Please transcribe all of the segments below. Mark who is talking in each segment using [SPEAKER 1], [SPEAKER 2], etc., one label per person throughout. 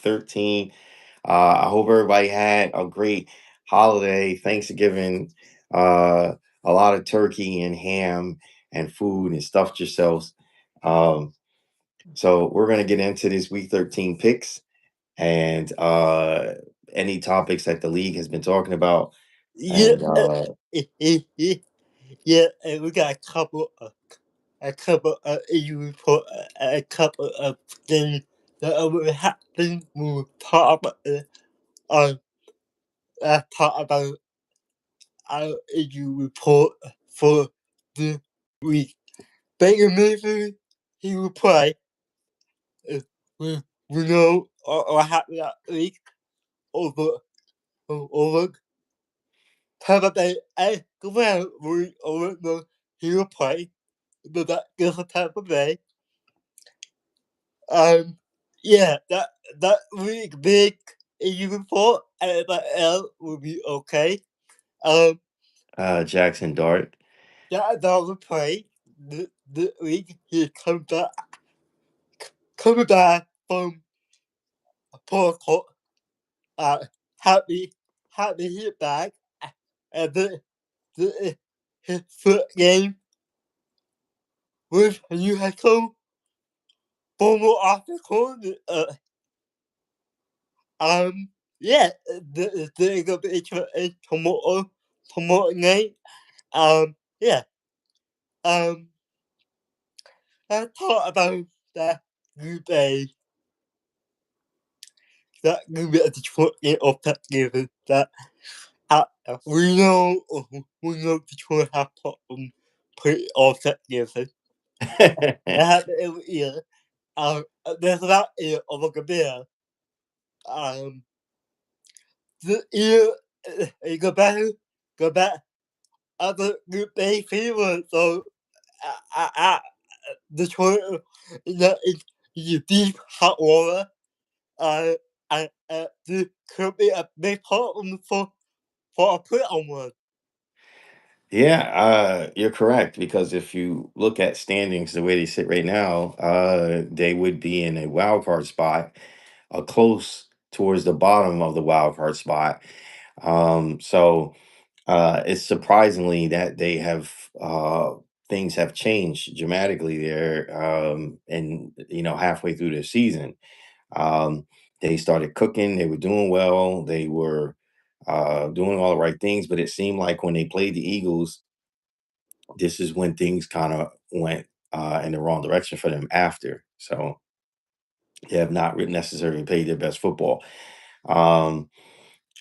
[SPEAKER 1] 13. I hope everybody had a great holiday, Thanksgiving, a lot of turkey and ham and food and stuffed yourselves. Um, so we're gonna get into this week 13 picks and any topics that the league has been talking about.
[SPEAKER 2] Yeah,
[SPEAKER 1] And
[SPEAKER 2] yeah, and we got a couple of you report a couple of things that will happen. We'll talk about um talk about our you report for the week. Baker Mayfield, he will play. Uh, we we know what happened that week over over Tampa Bay. I go around we over the he will play. But that goes for Tampa Bay. Um, yeah, that week big you report and everybody else will be okay. Um,
[SPEAKER 1] Jackson Dart.
[SPEAKER 2] that will play the week he coming back from protocol. Uh, happy he's back. And his first game with a new head coach, former offensive yeah, they're gonna be tomorrow night. Yeah. Um, I thought about that Green Bay, that Green Bay Detroit game of that given that we know Detroit have problem pretty off that given. That happen every year. There's that year of a beer. Um, the year you go back other Green Bay fever. So I Detroit is deep hot water. Uh, this could be a big problem for a playoff one.
[SPEAKER 1] Yeah, you're correct because if you look at standings the way they sit right now, they would be in a wild card spot, close towards the bottom of the wild card spot. So it's surprisingly that they have things have changed dramatically there, and halfway through the season. Um, they started cooking. They were doing well. They were doing all the right things, but it seemed like when they played the Eagles, this is when things kind of went in the wrong direction for them after. So they have not necessarily played their best football. Um,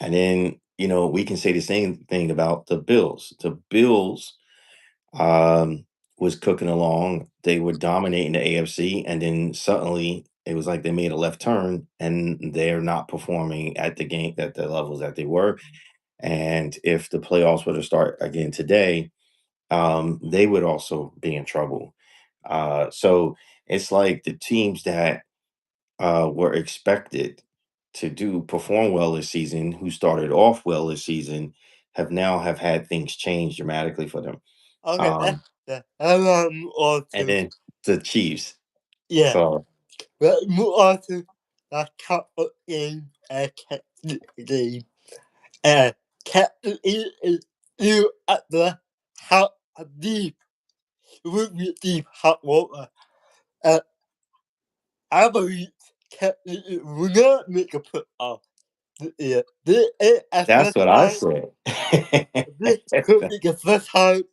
[SPEAKER 1] and then, we can say the same thing about the Bills. The Bills was cooking along. They were dominating the AFC, and then suddenly it was like they made a left turn, and they're not performing at the levels that they were. And if the playoffs were to start again today, they would also be in trouble. So it's like the teams that were expected to do perform well this season, who started off well this season, have had things change dramatically for them.
[SPEAKER 2] Okay,
[SPEAKER 1] Um,
[SPEAKER 2] that. And move on
[SPEAKER 1] and
[SPEAKER 2] to
[SPEAKER 1] then the Chiefs.
[SPEAKER 2] yeah.
[SPEAKER 1] So
[SPEAKER 2] Let's move on to the top of game and captain game. And captain is you at the hot deep, really deep hot water. And I believe captain will not make a put off. Yeah, this is at
[SPEAKER 1] that's
[SPEAKER 2] the
[SPEAKER 1] what I
[SPEAKER 2] time.
[SPEAKER 1] said.
[SPEAKER 2] This could be the first time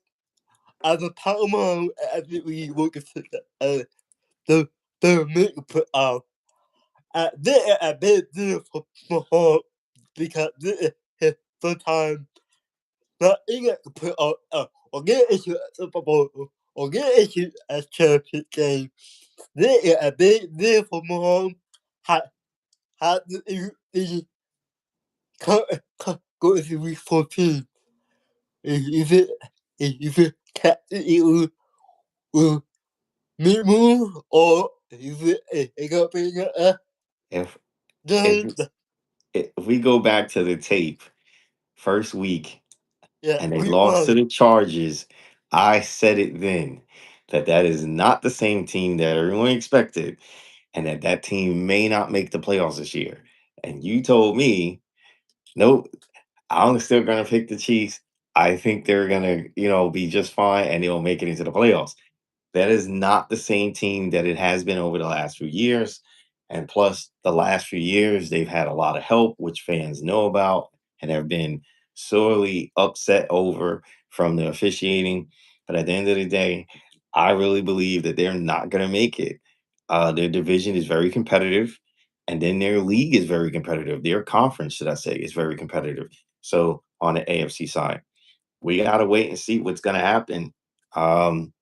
[SPEAKER 2] as a Palmer as we look at the make a put off. This is a big deal for her because this is his first time not in a put out or get into a Super Bowl or get into a championship game. This is a big deal for Mahomes. How do you go into week 14? Is it Captain Eagle will meet move or is it gonna be a
[SPEAKER 1] if if
[SPEAKER 2] game?
[SPEAKER 1] if we go back to the tape, first week,
[SPEAKER 2] Yeah,
[SPEAKER 1] and they
[SPEAKER 2] week
[SPEAKER 1] lost to
[SPEAKER 2] one.
[SPEAKER 1] the Chargers, I said it then that is not the same team that everyone expected. and that team may not make the playoffs this year. And you told me, nope, I'm still gonna pick the Chiefs. I think they're gonna, be just fine and they'll make it into the playoffs. That is not the same team that it has been over the last few years. And plus, the last few years, they've had a lot of help, which fans know about and have been sorely upset over from the officiating. But at the end of the day, I really believe that they're not going to make it. Their division is very competitive, and then their league is very competitive. Their conference, should I say, is very competitive. So on the AFC side, we got to wait and see what's going to happen. Um,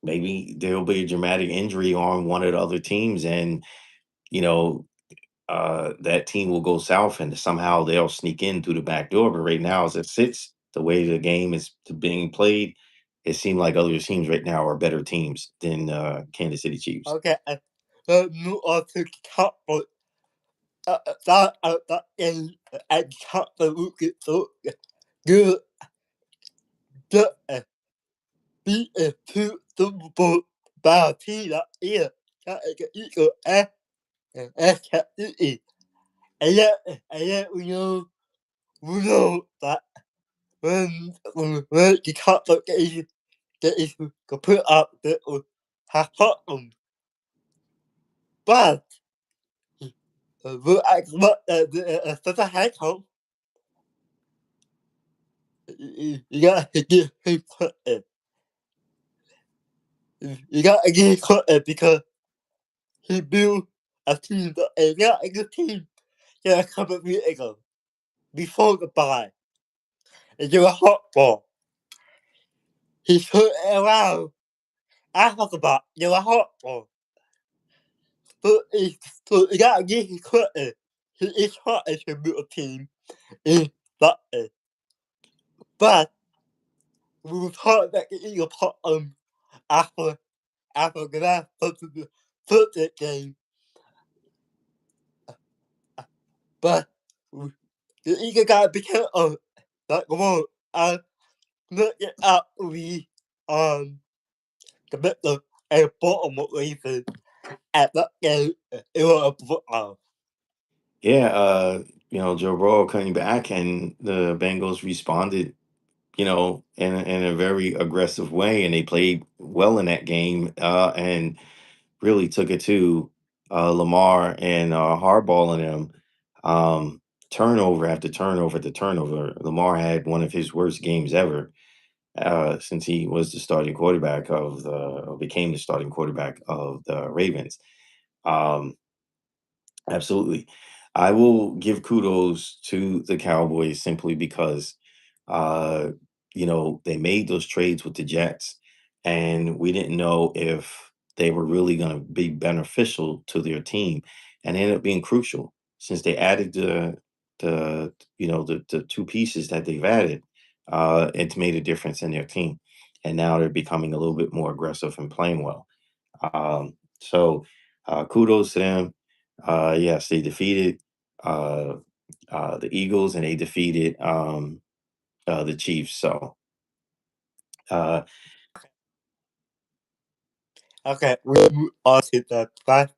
[SPEAKER 1] Maybe there'll be a dramatic injury on one of the other teams, and you know that team will go south, and somehow they'll sneak in through the back door. But right now, as it sits, the way the game is being played, it seems like other teams right now are better teams than Kansas City Chiefs.
[SPEAKER 2] Okay, move on to Cowboys. That is and Cowboys so good. The beat a two Super Bowl bad team that year. That is the Eagle and SKE. And yet we know that when the Cowboys get to put up that will have problem. But what the head coach, you gotta give him credit. You gotta give him credit because he built a team that is not a good team a couple of years ago, before the bye. And they were hot ball. He turned it around. I talk about they were hot ball. So you gotta give him credit. He is hard to build a team in that. But we were taught that the Eagle put after after the last football game. But the Eagle got be careful. Like come on, and look it up we the middle and bottom of reason at that game it was a football.
[SPEAKER 1] Yeah, Joe Burrow coming back, and the Bengals responded, in a very aggressive way, and they played well in that game, and really took it to Lamar and Harbaugh and them. Turnover after turnover after turnover. Lamar had one of his worst games ever since he was the starting quarterback or became the starting quarterback of the Ravens. Um, Absolutely. I will give kudos to the Cowboys simply because, uh, they made those trades with the Jets, and we didn't know if they were really going to be beneficial to their team, and they ended up being crucial since they added the two pieces that they've added. It's made a difference in their team, and now they're becoming a little bit more aggressive and playing well. So kudos to them. Yes, they defeated uh, the Eagles and they defeated the Chiefs. So uh,
[SPEAKER 2] Okay, we move on to the five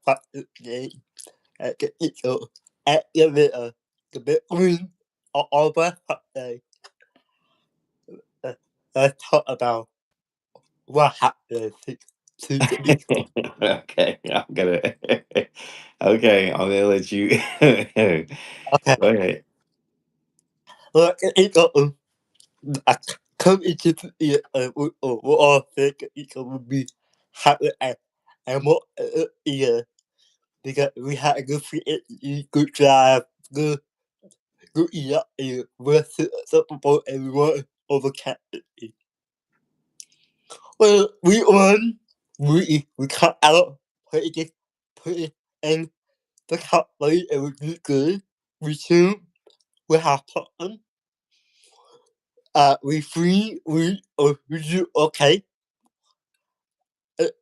[SPEAKER 2] game at the Eagle at the big win over Sunday. Let's talk about what happened to the Eagle.
[SPEAKER 1] okay, I'm gonna okay, I'm gonna let you go
[SPEAKER 2] Okay,
[SPEAKER 1] ahead.
[SPEAKER 2] look, the Eagle I come into the year we all think the Eagle would be happy and more year because we had a good free good drive, good year, with the Super Bowl and we won over Kansas. Well, we won. We cut out put it in the cup play and we did good. We soon we have fun. We free we do okay.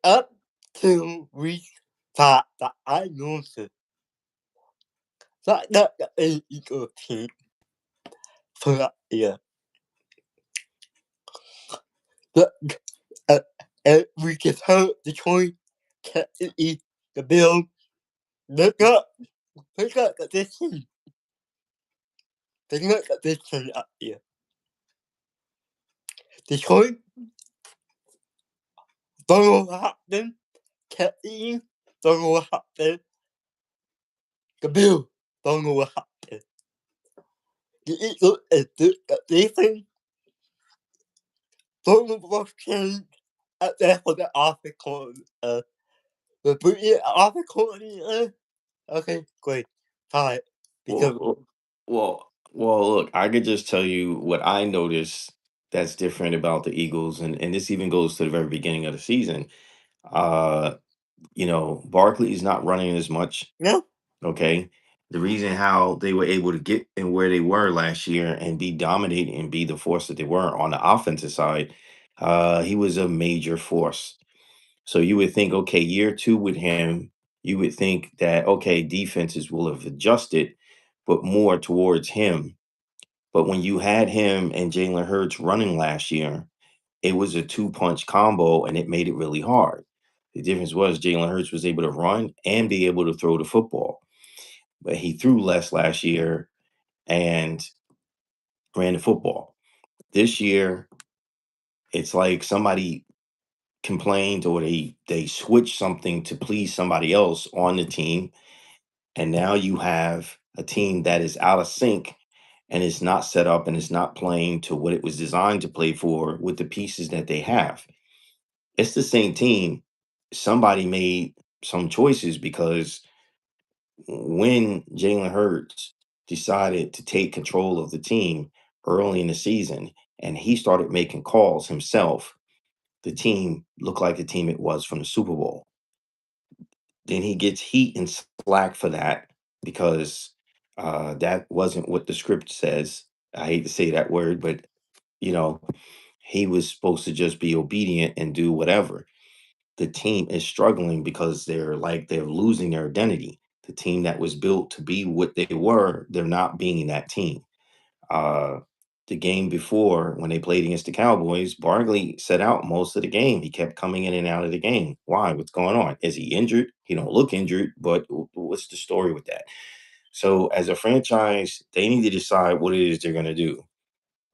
[SPEAKER 2] Up till we thought that I noticed that is equal team for that year. But uh, and we can tell the choice can eat the bill Look up, look up at this team. Look at this team up here. Detroit, don't know what happened. Kentucky, don't know what happened. The Bills, don't know what happened. The Eagles is good at defense. Don't know what's changed out there for the offense coordinator. The brilliant offense coordinator. Okay, great. Fine.
[SPEAKER 1] Well,
[SPEAKER 2] Because
[SPEAKER 1] look, I could just tell you what I noticed that's different about the Eagles, and this even goes to the very beginning of the season. Uh, Barkley is not running as much.
[SPEAKER 2] no,
[SPEAKER 1] Okay. The reason how they were able to get and where they were last year and be dominating and be the force that they were on the offensive side, he was a major force. So you would think, okay, year two with him, you would think that, okay, defenses will have adjusted, but more towards him. But when you had him and Jalen Hurts running last year, it was a two-punch combo and it made it really hard. The difference was Jalen Hurts was able to run and be able to throw the football, but he threw less last year and ran the football. This year, it's like somebody complained or they switched something to please somebody else on the team, and now you have a team that is out of sync and is not set up and is not playing to what it was designed to play for with the pieces that they have. It's the same team. Somebody made some choices because when Jalen Hurts decided to take control of the team early in the season and he started making calls himself, the team looked like the team it was from the Super Bowl. Then he gets heat and slack for that because that wasn't what the script says. I hate to say that word, but you know, he was supposed to just be obedient and do whatever. The team is struggling because they're losing their identity. The team that was built to be what they were, they're not being that team. Uh, the game before, when they played against the Cowboys, Barkley set out most of the game. He kept coming in and out of the game. Why? What's going on? Is he injured? He don't look injured, but what's the story with that? So as a franchise, they need to decide what it is they're going to do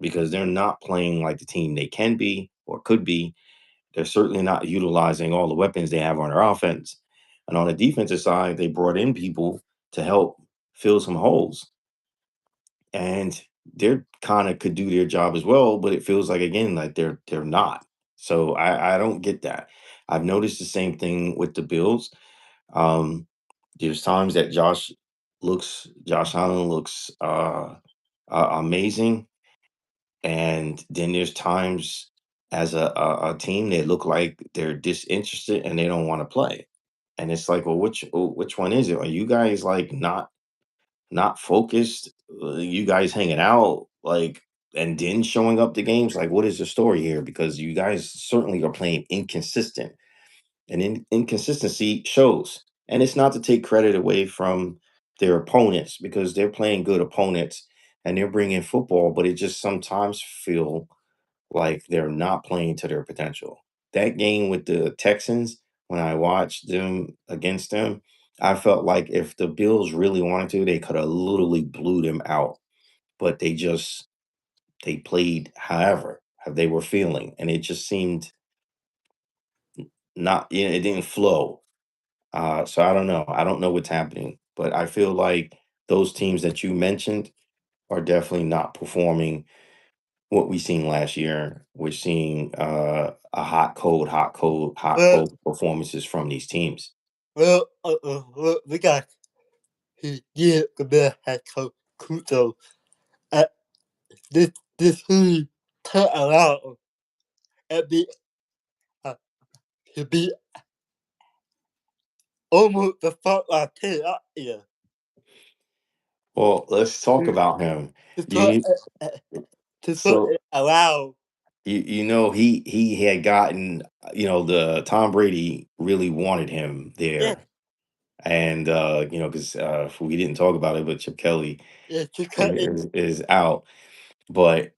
[SPEAKER 1] because they're not playing like the team they can be or could be. They're certainly not utilizing all the weapons they have on their offense. And on the defensive side, they brought in people to help fill some holes. And they're kind of could do their job as well, but it feels like again, like they're not. So I don't get that. I've noticed the same thing with the Bills. Um, there's times that Josh Allen looks amazing, and then there's times as a team they look like they're disinterested and they don't want to play. And it's like, well, which one is it? Are you guys like not focused? You guys hanging out like and then showing up to games? Like, what is the story here? Because you guys certainly are playing inconsistent, and inconsistency shows. And it's not to take credit away from their opponents because they're playing good opponents and they're bringing football, but it just sometimes feel like they're not playing to their potential. That game with the Texans, when I watched them against them, I felt like if the Bills really wanted to, they could have literally blew them out. But they played however how they were feeling, and it just seemed not, it didn't flow. So I don't know. I don't know what's happening, but I feel like those teams that you mentioned are definitely not performing what we seen last year. We're seeing a hot, cold, hot, cold, hot,
[SPEAKER 2] well,
[SPEAKER 1] cold performances from these teams.
[SPEAKER 2] we got he give the best head coach Kuto. Uh, this team turn around and be uh, to be almost the front line team up here.
[SPEAKER 1] Well, let's talk
[SPEAKER 2] To,
[SPEAKER 1] about him.
[SPEAKER 2] to put
[SPEAKER 1] You
[SPEAKER 2] to put
[SPEAKER 1] so
[SPEAKER 2] it around.
[SPEAKER 1] he had gotten the Tom Brady really wanted him
[SPEAKER 2] Yeah,
[SPEAKER 1] there, and because we didn't talk about it, but Chip Kelly
[SPEAKER 2] yeah, to cut it.
[SPEAKER 1] is out. But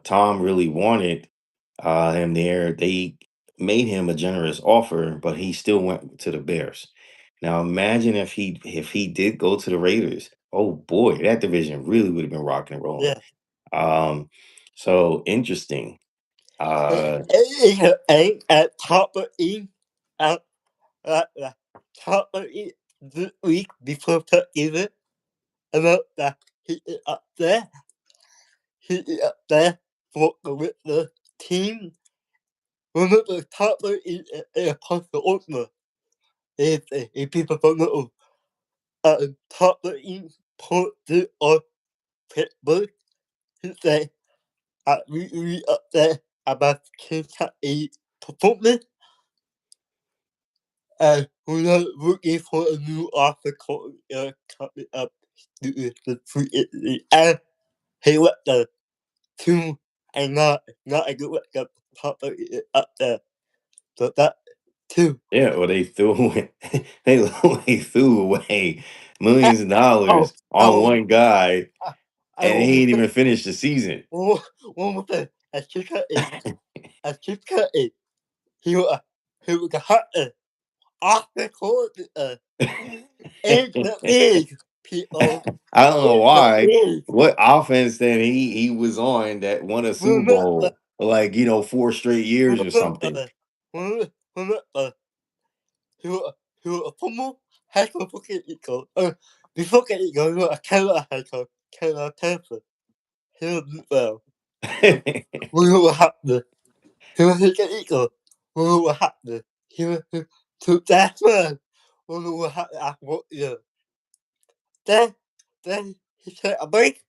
[SPEAKER 1] Tom really wanted him there. They made him a generous offer, but he still went to the Bears. Now imagine if he did go to the Raiders. Oh boy, that division really would have been rocking and rolling.
[SPEAKER 2] Yeah.
[SPEAKER 1] Um, so interesting. Uh,
[SPEAKER 2] Ain't at top of E at top of E the week before Thanksgiving about that he is up there. He is up there for with the team. Remember the top of E across the order. If people don't know, top of E put the on Pittsburgh. He said, we up there about Kentucky performance. We're looking for a new article coming up to the free agency. And he went the two and not a good look up top of it up there. So that two.
[SPEAKER 1] yeah, well they threw away, they threw away millions of
[SPEAKER 2] Oh,
[SPEAKER 1] dollars on
[SPEAKER 2] oh,
[SPEAKER 1] one guy,
[SPEAKER 2] I
[SPEAKER 1] and he
[SPEAKER 2] almost
[SPEAKER 1] ain't
[SPEAKER 2] said,
[SPEAKER 1] even finished the season.
[SPEAKER 2] one more thing. As Chica is, he was a hot off the court in the league, people.
[SPEAKER 1] I don't know
[SPEAKER 2] In the
[SPEAKER 1] why.
[SPEAKER 2] league.
[SPEAKER 1] What offense then he was on that won a Super
[SPEAKER 2] Remember,
[SPEAKER 1] Bowl like 4 straight years or something.
[SPEAKER 2] remember, remember, he was, he was a former head coach for Eagle. Before Eagle, he was a Canada head coach, Canada Panther. He was well. We know what happened. He was a Eagle. We know what happened. He was to that man. We know what happened after 1 year. Then, then he took a break.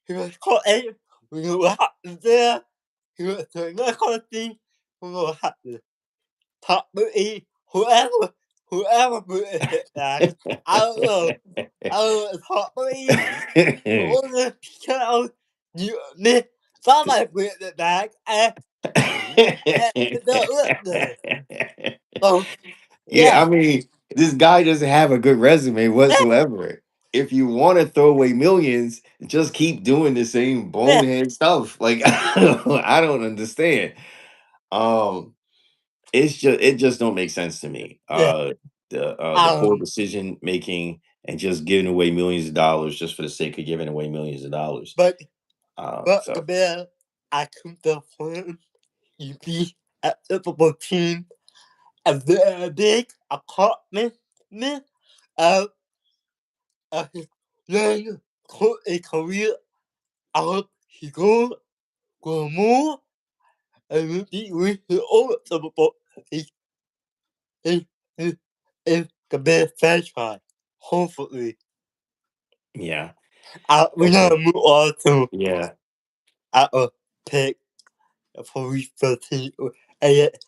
[SPEAKER 2] He was caught in. We know what happened there. He went to another country. We know what happened. Top booty, whoever booted it back. I don't know. I don't know. It's top booty. The owner, child, you, me. Somebody booted it back. And it don't look good. So,
[SPEAKER 1] Yeah, I
[SPEAKER 2] yeah.
[SPEAKER 1] mean, this guy doesn't have a good resume
[SPEAKER 2] Yeah.
[SPEAKER 1] whatsoever. If you want to throw away millions, just keep doing the same
[SPEAKER 2] Yeah.
[SPEAKER 1] bonehead stuff. Like I don't understand. Um, it just don't make sense to me.
[SPEAKER 2] Yeah.
[SPEAKER 1] The poor
[SPEAKER 2] Um,
[SPEAKER 1] decision making and just giving away millions of dollars just for the sake of giving away millions of dollars.
[SPEAKER 2] but,
[SPEAKER 1] So
[SPEAKER 2] Gabriel, I come to the point you be at the football team a very big apartment of a young a career out he go more and will be with the old football in in in the best franchise. Hopefully.
[SPEAKER 1] yeah,
[SPEAKER 2] We're gonna
[SPEAKER 1] okay,
[SPEAKER 2] move on to
[SPEAKER 1] yeah.
[SPEAKER 2] our pick for week 13. And yet,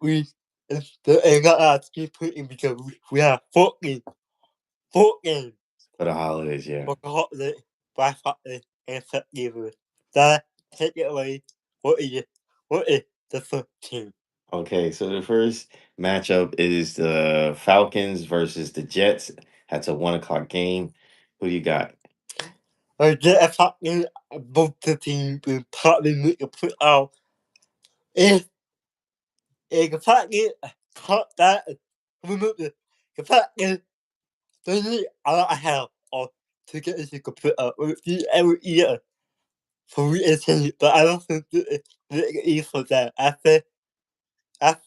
[SPEAKER 2] we and not asking putting because we have 14
[SPEAKER 1] For the holidays, yeah.
[SPEAKER 2] for the holiday, Black Friday, and Thanksgiving. That take it away. What is it? What is the 13?
[SPEAKER 1] Okay, so the first matchup is the Falcons versus the Jets. That's a 1 o'clock game. Who you got?
[SPEAKER 2] Just talking both the teams will probably make a put out. If the Falcons cut that, remember the Falcons, they need a lot of help to get this put out every year for reason, but I don't think it's easy for that. After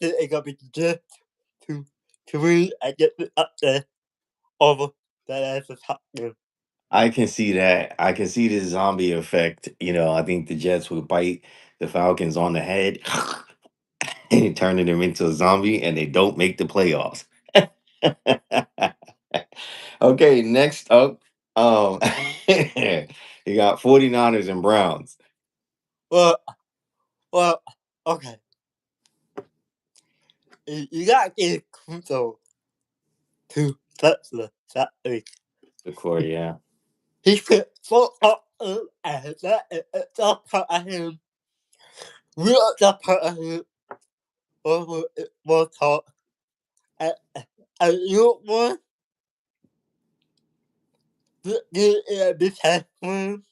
[SPEAKER 2] it got be just to win and get it up there over that as a top game.
[SPEAKER 1] I can see that. I can see the zombie effect. I think the Jets would bite the Falcons on the head and turning them into a zombie, and they don't make the playoffs. Okay, next up, um, you got 49ers and Browns.
[SPEAKER 2] Well, well, okay. You gotta give Kuto to Tesla that week.
[SPEAKER 1] The core, yeah.
[SPEAKER 2] He put so up and that it's up at him. We are up at him over it was talk. And you want to get a big one.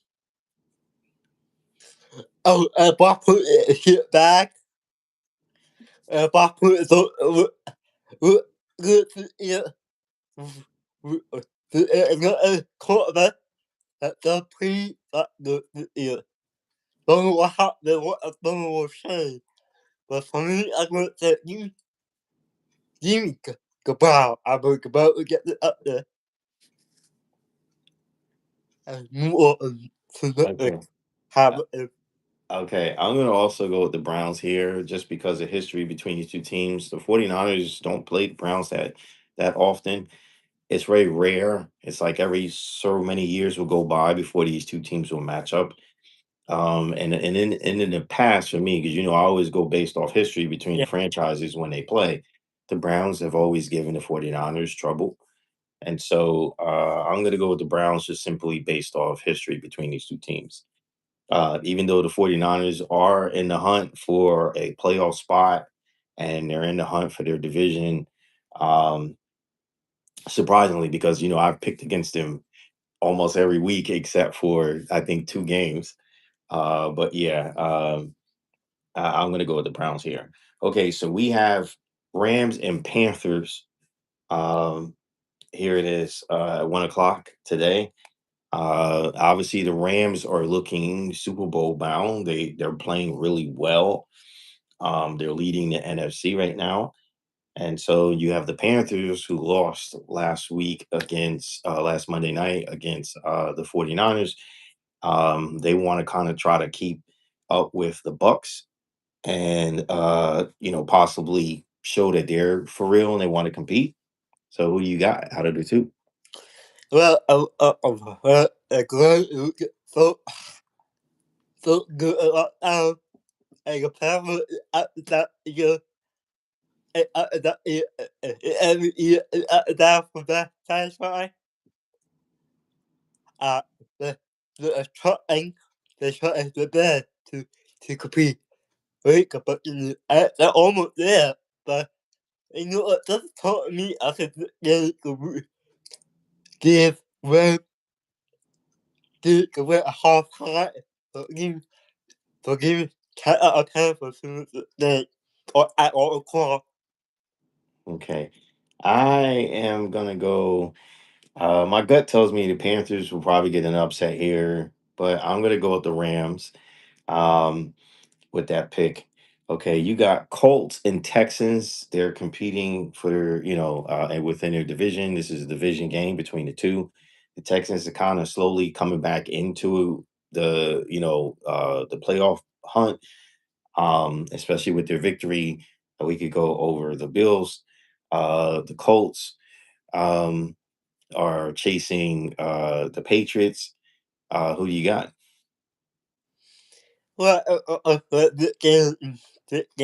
[SPEAKER 2] Oh, Bob put it shit back. Bob put it so good to eat. the quarterback that the pre that the year. Don't know what happened, what I don't know what changed. But for me, I would say you go Brown. I would go to get it up there and move on to the
[SPEAKER 1] Okay.
[SPEAKER 2] have it.
[SPEAKER 1] Okay, I'm going to also go with the Browns here just because of history between these two teams. The 49ers don't play the Browns that often. It's very rare. It's like every so many years will go by before these two teams will match up. And in the past for me, because I always go based off history between
[SPEAKER 2] Yeah.
[SPEAKER 1] the franchises when they play, the Browns have always given the 49ers trouble. And so I'm going to go with the Browns just simply based off history between these two teams. Even though the 49ers are in the hunt for a playoff spot and they're in the hunt for their division, um, surprisingly, because I've picked against them almost every week except for I think two games. But yeah, I'm going to go with the Browns here. Okay, so we have Rams and Panthers. Um, Here it is, 1 o'clock today. Obviously, the Rams are looking Super Bowl bound. They're playing really well. They're leading the NFC right now. And so you have the Panthers who lost last week against last Monday night against the 49ers. They want to kind of try to keep up with the Bucks and possibly show that they're for real and they want to compete. So who you got out of the two?
[SPEAKER 2] Well, good, so good about and a family that year, that year, every year, that for that satisfying. Uh, the trying, the trying the best to compete. Right, but they're almost there. But what just taught me I could give when give away a half time. Forgive forgive cat out of time for the or at all o'clock.
[SPEAKER 1] Okay. I am gonna go. My gut tells me the Panthers will probably get an upset here, but I'm gonna go with the Rams um, with that pick. Okay, you got Colts and Texans. They're competing for and within their division. This is a division game between the two. The Texans are kind of slowly coming back into the playoff hunt, especially with their victory. We could go over the Bills. The Colts. Um, are chasing the Patriots. Who do you got?
[SPEAKER 2] Well, the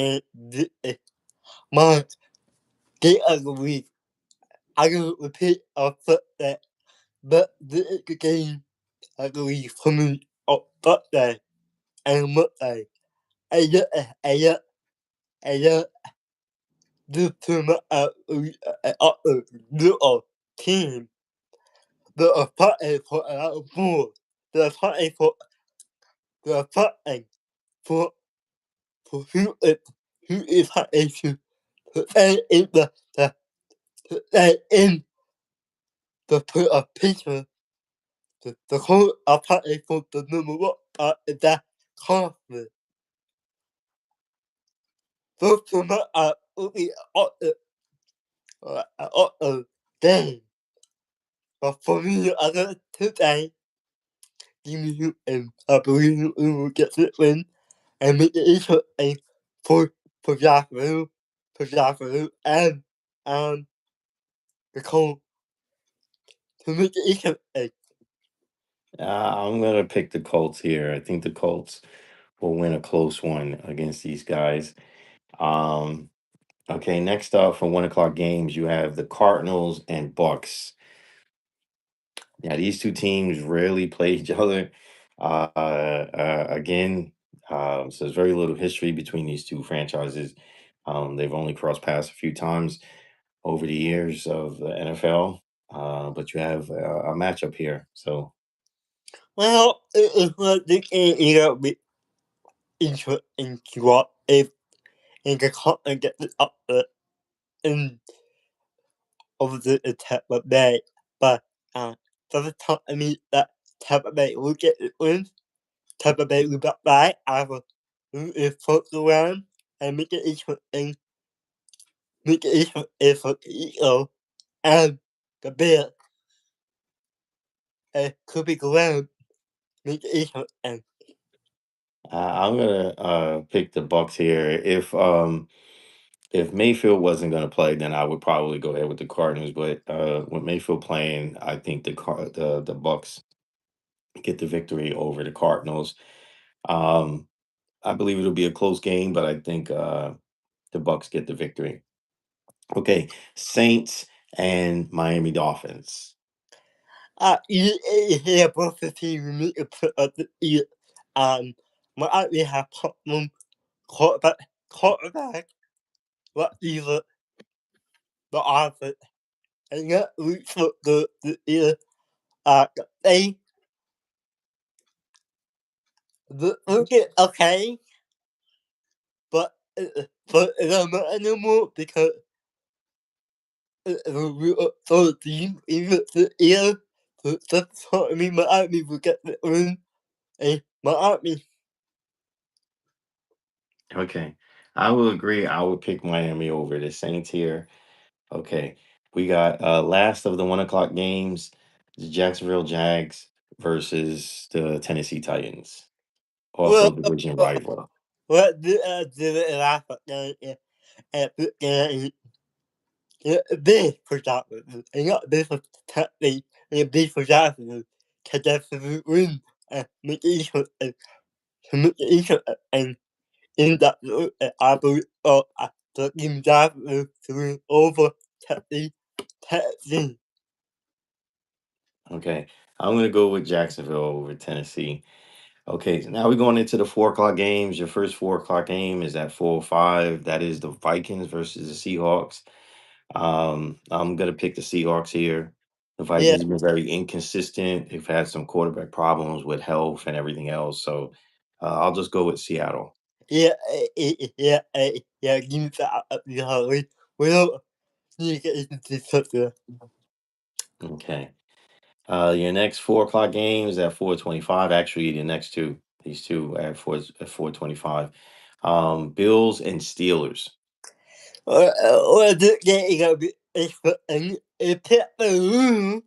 [SPEAKER 2] my they agree. I can repeat a foot that, but the game agree for me. But that and what I yet and yet the team the team the fighting for a ball. The fighting for the fighting for who is fighting to stay in to stay in the put a picture. The whole are fighting for the number one in that conference. Those two are only game. But for me, I got today. Give me you and I believe you will get the win and make it interesting for Yahoo, and the call to make it interesting.
[SPEAKER 1] I'm gonna pick the Colts here. I think the Colts will win a close one against these guys. Um, okay, next up for 1 o'clock games, you have the Cardinals and Bucks. Now these two teams rarely play each other. Again, so there's very little history between these two franchises. They've only crossed paths a few times over the years of the NFL. But you have a matchup here. So
[SPEAKER 2] Well, it's like the game you know be interesting to what if in the content get it up and over the Tampa Bay, but doesn't tell me that Tampa Bay will get the win. Tampa Bay will back by after the first round and make it equal and make it equal and the Bears could be ground make it equal and
[SPEAKER 1] I'm gonna pick the Bucks here. If Mayfield wasn't gonna play, then I would probably go ahead with the Cardinals. But with Mayfield playing, I think the Bucks get the victory over the Cardinals. Um, I believe it'll be a close game, but I think the Bucks get the victory. Okay, Saints and Miami Dolphins.
[SPEAKER 2] yeah, both the teams need to put up the Miami have problem quarterback what either the offense and not reach for the either they look at okay, but it don't matter anymore because so team even the either so that's what I mean Miami will get the win and Miami
[SPEAKER 1] Okay, I will agree. I would pick Miami over the Saints here. Okay, we got last of the 1 o'clock games: the Jacksonville Jags versus the Tennessee Titans,
[SPEAKER 2] well
[SPEAKER 1] also division rival.
[SPEAKER 2] what did it laugh at and big for Johnson and not big for Tennessee and big for Johnson to get the win and make it equal and to make it equal and in that I believe the team Johnson to win over Tennessee.
[SPEAKER 1] Okay, I'm gonna go with Jacksonville over Tennessee. Okay, so now we're going into the 4 o'clock games. Your first 4 o'clock game is at 4:05. That is the Vikings versus the Seahawks. I'm gonna pick the Seahawks here. The
[SPEAKER 2] Yeah,
[SPEAKER 1] Vikings have been very inconsistent. They've had some quarterback problems with health and everything else. So I'll just go with Seattle.
[SPEAKER 2] yeah, yeah, give me that we don't need to get into this subject.
[SPEAKER 1] Okay. Your next 4 o'clock games at 4:25. Actually, the next two, these two at 4:25. Bills and Steelers.
[SPEAKER 2] Well, this game is gonna be a pit balloon,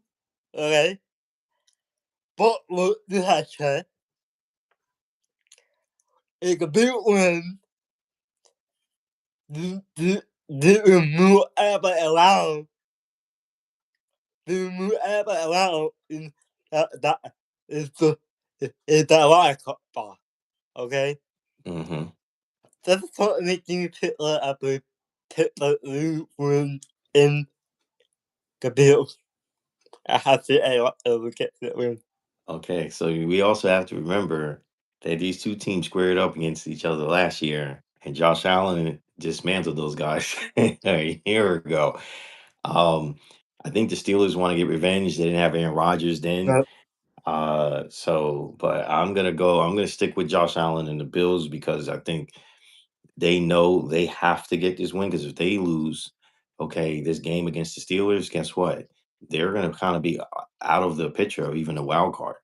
[SPEAKER 2] okay? But what this has said, it's a big one. This will move everybody around. This will move everybody around. In that is the right bar, okay?
[SPEAKER 1] Hmm.
[SPEAKER 2] That's what making me pit up a pit balloon in the Bills. I have to get that win.
[SPEAKER 1] Okay, so we also have to remember that these two teams squared up against each other last year, and Josh Allen dismantled those guys a year ago. Um, I think the Steelers want to get revenge. They didn't have Aaron Rodgers then. But I'm gonna stick with Josh Allen and the Bills because I think they know they have to get this win because if they lose, okay, this game against the Steelers, guess what? They're going to kind of be out of the picture of even a wild card.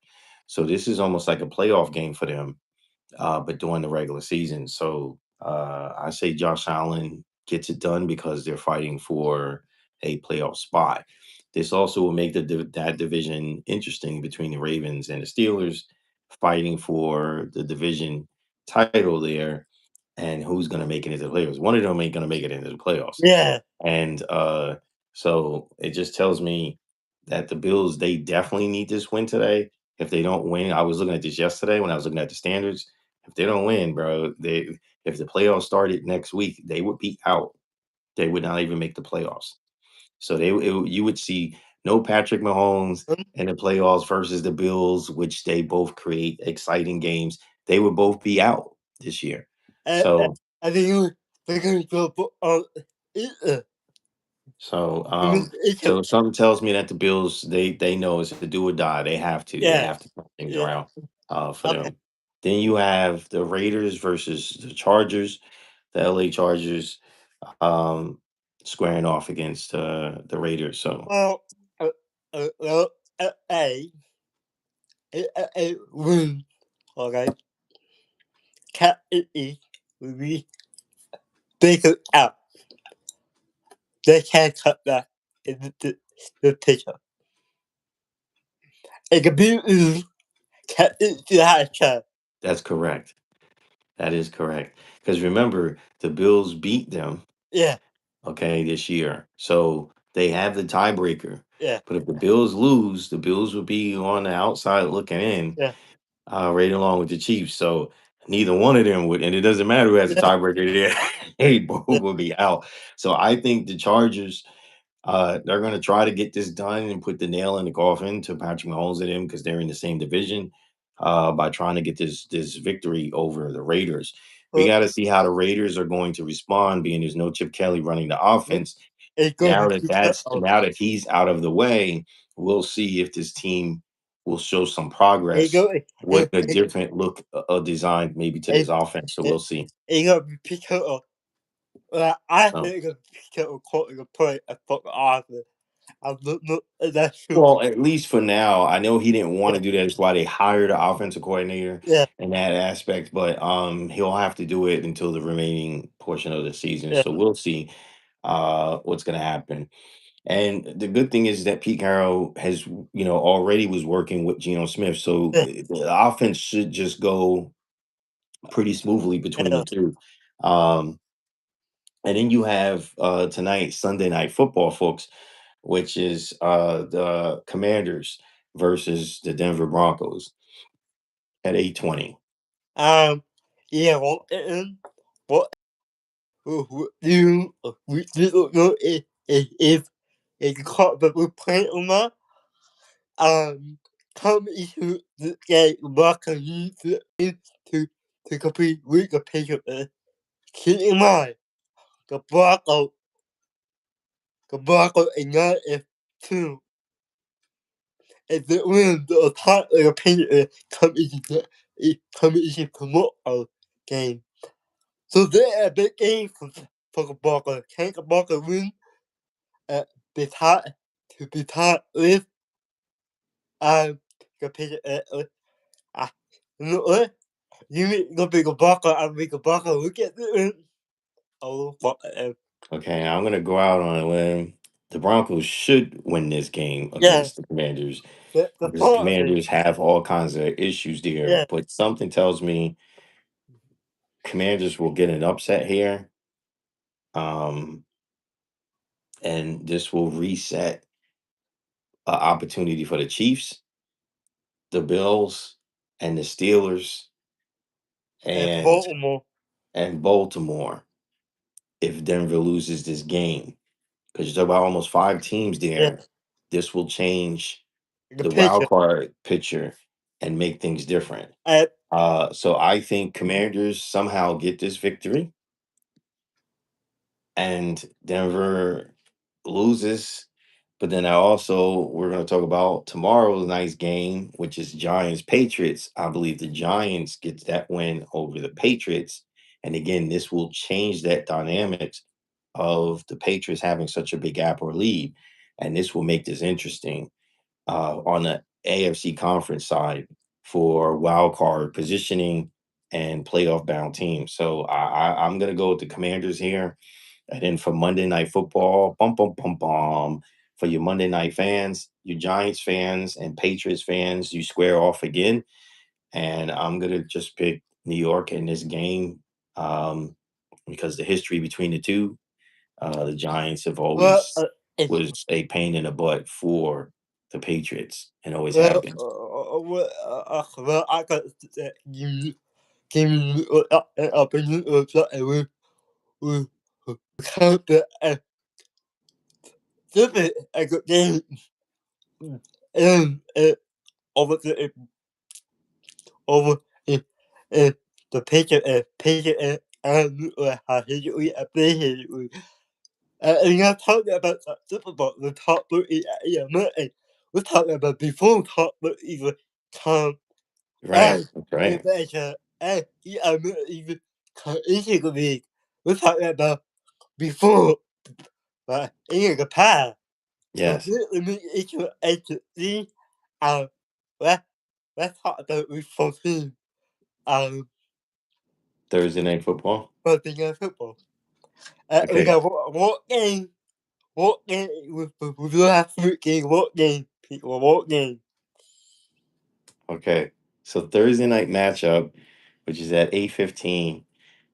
[SPEAKER 1] So this is almost like a playoff game for them, but during the regular season. So I say Josh Allen gets it done because they're fighting for a playoff spot. This also will make that division interesting between the Ravens and the Steelers, fighting for the division title there, and who's going to make it into the playoffs. One of them ain't going to make it into the playoffs,
[SPEAKER 2] Yeah.
[SPEAKER 1] and so it just tells me that the Bills they definitely need this win today. If they don't win, I was looking at this yesterday when I was looking at the standards. If they don't win, bro, they if the playoffs started next week, they would be out. They would not even make the playoffs. So you would see no Patrick Mahomes in the playoffs versus the Bills, which they both create exciting games. They would both be out this year.
[SPEAKER 2] I, I,
[SPEAKER 1] So
[SPEAKER 2] I think they're going to go it,
[SPEAKER 1] so
[SPEAKER 2] it's
[SPEAKER 1] so something tells me that the Bills they know it's a do or die. They have to. They
[SPEAKER 2] yeah,
[SPEAKER 1] have to turn things
[SPEAKER 2] yeah.
[SPEAKER 1] around for
[SPEAKER 2] Okay.
[SPEAKER 1] them. Then you have the Raiders versus the Chargers, the LA Chargers. Um, squaring off against the Raiders. So
[SPEAKER 2] Well, well, a win, okay, can we take it out. They can't cut that in the picture. It can be cut into that shot.
[SPEAKER 1] that's correct. That is correct. Because remember, the Bills beat them,
[SPEAKER 2] Yeah,
[SPEAKER 1] okay, this year. So they have the tiebreaker.
[SPEAKER 2] yeah,
[SPEAKER 1] But if the Bills lose, the Bills will be on the outside looking in,
[SPEAKER 2] yeah,
[SPEAKER 1] right along with the Chiefs. So neither one of them would, and it doesn't matter who has a
[SPEAKER 2] yeah,
[SPEAKER 1] tiebreaker there, they both
[SPEAKER 2] yeah,
[SPEAKER 1] will be out. So I think the Chargers, they're going to try to get this done and put the nail in the coffin to Patrick Mahomes and him because they're in the same division. By trying to get this victory over the Raiders, we
[SPEAKER 2] uh,
[SPEAKER 1] got to see how the Raiders are going to respond. Being there's no Chip Kelly running the
[SPEAKER 2] yeah.
[SPEAKER 1] offense
[SPEAKER 2] It's gonna
[SPEAKER 1] now,
[SPEAKER 2] be cut off.
[SPEAKER 1] now that he's out of the way, we'll see if this team will show some
[SPEAKER 2] It
[SPEAKER 1] progress
[SPEAKER 2] go,
[SPEAKER 1] with a different look, design maybe to this
[SPEAKER 2] it,
[SPEAKER 1] offense. So we'll see.
[SPEAKER 2] it gonna be picked up. I
[SPEAKER 1] So.
[SPEAKER 2] think it's gonna be picked up according to play a fucking office. I'm not that's true.
[SPEAKER 1] Well, at least for now, I know he didn't want
[SPEAKER 2] Yeah,
[SPEAKER 1] to do that. That's why they hired an offensive coordinator
[SPEAKER 2] yeah,
[SPEAKER 1] in that aspect. But he'll have to do it until the remaining portion of the season.
[SPEAKER 2] yeah,
[SPEAKER 1] So we'll see what's going to happen. And the good thing is that Pete Carroll has, already was working with Geno Smith. So
[SPEAKER 2] yeah,
[SPEAKER 1] the offense should just go pretty smoothly between
[SPEAKER 2] yeah.
[SPEAKER 1] the two. Um, and then you have tonight, Sunday Night Football, folks, which is the Commanders versus the Denver Broncos at 8:20.
[SPEAKER 2] Yeah. Well, what you we don't know if the quarterback will play or not. Come into the game, Walker needs to to complete with the Patriots. Keep in mind, the Broncos, the Broncos is not a two. If they win the top of the Patriots, come into tomorrow game. So they're a big game for the Broncos. Can the Broncos win? Be tied to be tied with the Patriots. Uh, you know what? You go big a Broncos, I make a Broncos. Look at the oh fuck.
[SPEAKER 1] Okay, I'm going to go out on a limb. The Broncos should win this game
[SPEAKER 2] Yeah,
[SPEAKER 1] against the Commanders
[SPEAKER 2] the
[SPEAKER 1] because the
[SPEAKER 2] point of it.
[SPEAKER 1] Commanders have all kinds of issues there.
[SPEAKER 2] Yeah,
[SPEAKER 1] But something tells me Commanders will get an upset here. Um, and this will reset an opportunity for the Chiefs, the Bills, and the Steelers,
[SPEAKER 2] and
[SPEAKER 1] and
[SPEAKER 2] Baltimore.
[SPEAKER 1] Baltimore if Denver loses this game. Because you talk about almost five teams
[SPEAKER 2] Yeah,
[SPEAKER 1] there. This will change
[SPEAKER 2] the
[SPEAKER 1] the wild
[SPEAKER 2] picture.
[SPEAKER 1] card picture and make things different.
[SPEAKER 2] Uh,
[SPEAKER 1] So I think Commanders somehow get this victory and Denver loses. But then we're going to talk about tomorrow's nice game, which is Giants Patriots. I believe the Giants gets that win over the Patriots. And again, this will change that dynamics of the Patriots having such a big gap or lead. And this will make this interesting on the AFC conference side for wild card positioning and playoff bound teams. So I'm going to go with the Commanders here. And then for Monday Night Football, bum, bum, bum, bum, for your Monday night fans, your Giants fans, and Patriots fans, you square off again. And I'm going to just pick New York in this game um, because the history between the two, the Giants have
[SPEAKER 2] well,
[SPEAKER 1] always
[SPEAKER 2] it's
[SPEAKER 1] was a pain in the butt for the Patriots and always have
[SPEAKER 2] well,
[SPEAKER 1] been.
[SPEAKER 2] well, I got that you give me an opinion of that, and we count the stupid a good game and over the over uh, the picture and how he appreciate it. And you're talking about the Super Bowl, the top three and we're talking about before top three even come
[SPEAKER 1] Right.
[SPEAKER 2] and
[SPEAKER 1] That's
[SPEAKER 2] the
[SPEAKER 1] right.
[SPEAKER 2] better and even come into the league. We're talking about before but in the past, so
[SPEAKER 1] Yes.
[SPEAKER 2] let me issue agency, um, let let's talk about week 14,
[SPEAKER 1] Thursday night football.
[SPEAKER 2] Thursday night football. We
[SPEAKER 1] Okay.
[SPEAKER 2] got what game? What game? We do have three games. What game? People, what game?
[SPEAKER 1] Okay. So Thursday night matchup, which is at 8:15,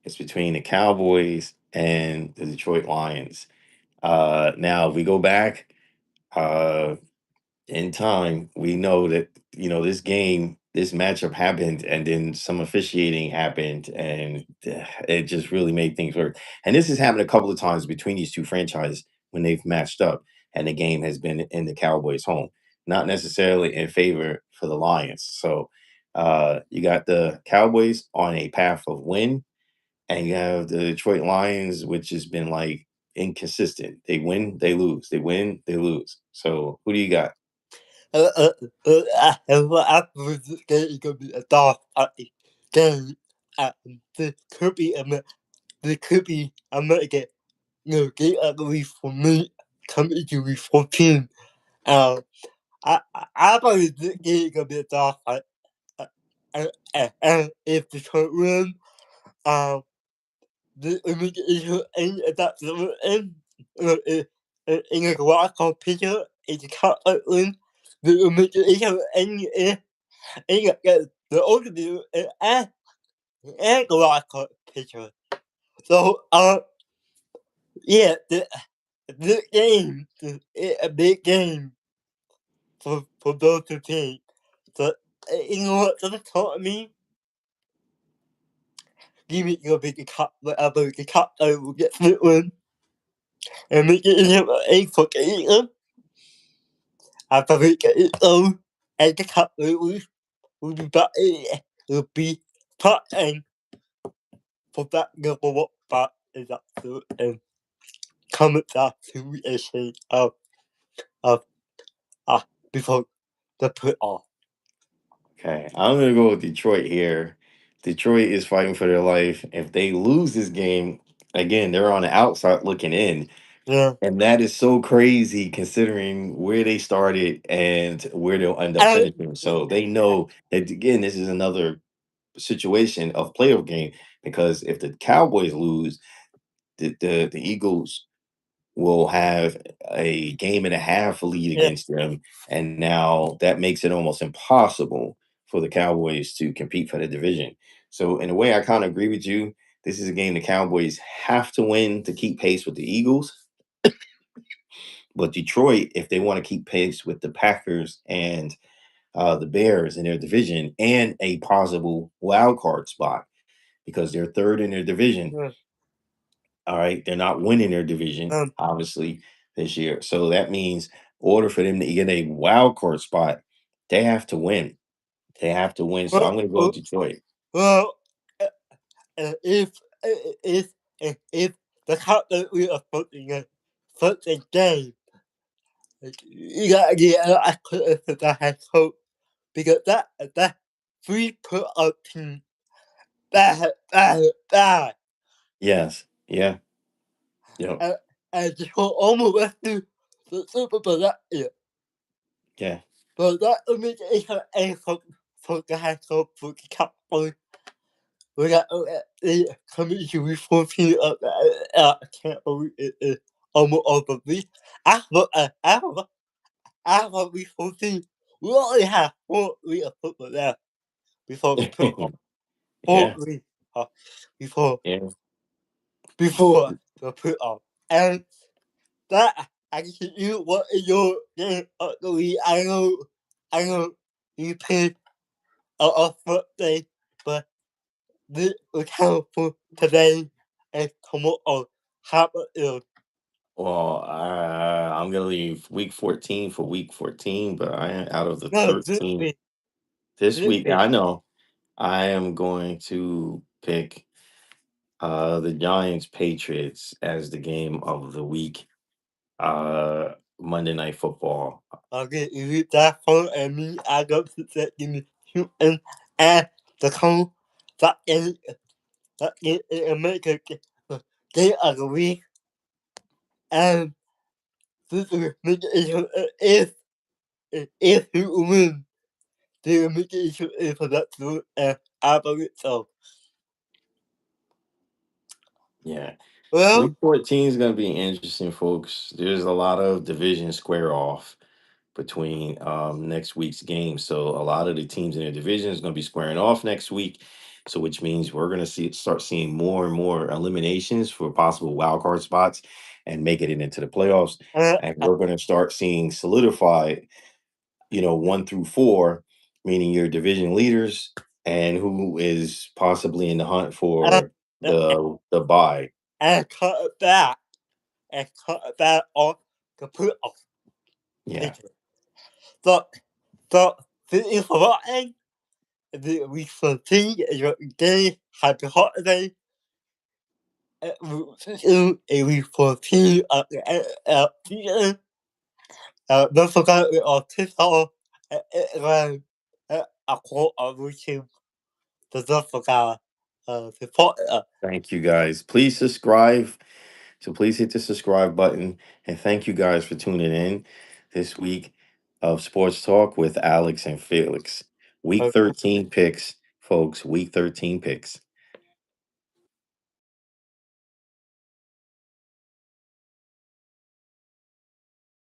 [SPEAKER 1] it's between the Cowboys and the Detroit Lions. Now if we go back, uh in time, we know that this game, this matchup happened, and then some officiating happened, and it just really made things work. And this has happened a couple of times between these two franchises when they've matched up, and the game has been in the Cowboys' home, not necessarily in favor for the Lions. So you got the Cowboys on a path of win, and you have the Detroit Lions, which has been like inconsistent. They win, they lose. They win, they lose. So who do you got?
[SPEAKER 2] After this game is gonna be a dark game. This could be this could be American. No, game I believe for me coming to week 14. Um, I believe this game is gonna be a dark fight. And if Detroit win, um, the immediate issue and that's the end. In a wild card picture, it's a cut win. The immediate issue and the only and the wild card picture. So yeah, the game is a big game for those two teams. So you know what that taught me? Give me your big cut, whatever the cut I will get the win. And make it in a for game. After we get it done, and the cut will be back. Will be part and for that number what part is up to comments up to a shade of before the put off.
[SPEAKER 1] Okay, I'm gonna go with Detroit here. Detroit is fighting for their life. If they lose this game, again, they're on the outside looking in.
[SPEAKER 2] Yeah.
[SPEAKER 1] And that is so crazy considering where they started and where they'll end up
[SPEAKER 2] And
[SPEAKER 1] finishing. So they know that again, this is another situation of playoff game because if the Cowboys lose, the Eagles will have a game and a half lead
[SPEAKER 2] yeah,
[SPEAKER 1] against them. And now that makes it almost impossible for the Cowboys to compete for the division. So, in a way, I kind of agree with you. This is a game the Cowboys have to win to keep pace with the Eagles. But Detroit, if they want to keep pace with the Packers and the Bears in their division and a possible wild card spot, because they're third in their division,
[SPEAKER 2] yeah,
[SPEAKER 1] all right, they're not winning their division,
[SPEAKER 2] um,
[SPEAKER 1] obviously, this year. So that means in order for them to get a wild card spot, they have to win. They have to win. So
[SPEAKER 2] well,
[SPEAKER 1] I'm going to go with
[SPEAKER 2] well,
[SPEAKER 1] Detroit.
[SPEAKER 2] well, uh, if if if the cut that we are putting a football game, you gotta get I could have that has hope because that free put up team that
[SPEAKER 1] Yes. Yeah. Yep.
[SPEAKER 2] and and just almost went to the Super Bowl that year.
[SPEAKER 1] Yeah.
[SPEAKER 2] But that means it's a for the high school for the cup boy. We got the community reporting I can't believe it is almost over me. After we 14, we only have 4 weeks of football left before the put off. Four
[SPEAKER 1] Yeah.
[SPEAKER 2] weeks before
[SPEAKER 1] Yeah.
[SPEAKER 2] before the put off. And that actually you what is your game of the week. I know you paid a birthday, but this will count for today and tomorrow. How about you?
[SPEAKER 1] Well, I'm going to leave week 14 for week 14, but I am out of the
[SPEAKER 2] No,
[SPEAKER 1] 13 this
[SPEAKER 2] this
[SPEAKER 1] week.
[SPEAKER 2] week.
[SPEAKER 1] I know I am going to pick the Giants Patriots as the game of the week. Monday Night Football.
[SPEAKER 2] Okay, if you that phone and me, I go to the give me human and the cone that in America game of the week and this is make if you win, the implication is for that to operate so.
[SPEAKER 1] Yeah.
[SPEAKER 2] Well,
[SPEAKER 1] Week 14 is going to be interesting, folks. There's a lot of division square off between next week's games. So a lot of the teams in their division is going to be squaring off next week. So which means we're going to start seeing more and more eliminations for possible wild card spots and make it into the playoffs.
[SPEAKER 2] uh,
[SPEAKER 1] And we're going to start seeing solidified, 1 through 4, meaning your division leaders and who is possibly in the hunt
[SPEAKER 2] uh,
[SPEAKER 1] for
[SPEAKER 2] uh,
[SPEAKER 1] the bye.
[SPEAKER 2] and cut it back, and cut it back on the playoff
[SPEAKER 1] Yeah.
[SPEAKER 2] picture. So, so this is forgotten. We continue your day, happy holiday. We continue season. Don't forget we are TikTok a quote on YouTube. So don't forget support
[SPEAKER 1] Thank you guys. Please subscribe. So please hit the subscribe button. And thank you guys for tuning in this week of Sports Talk with Alex and Felix. Week
[SPEAKER 2] uh,
[SPEAKER 1] 13 picks, folks. Week 13 picks.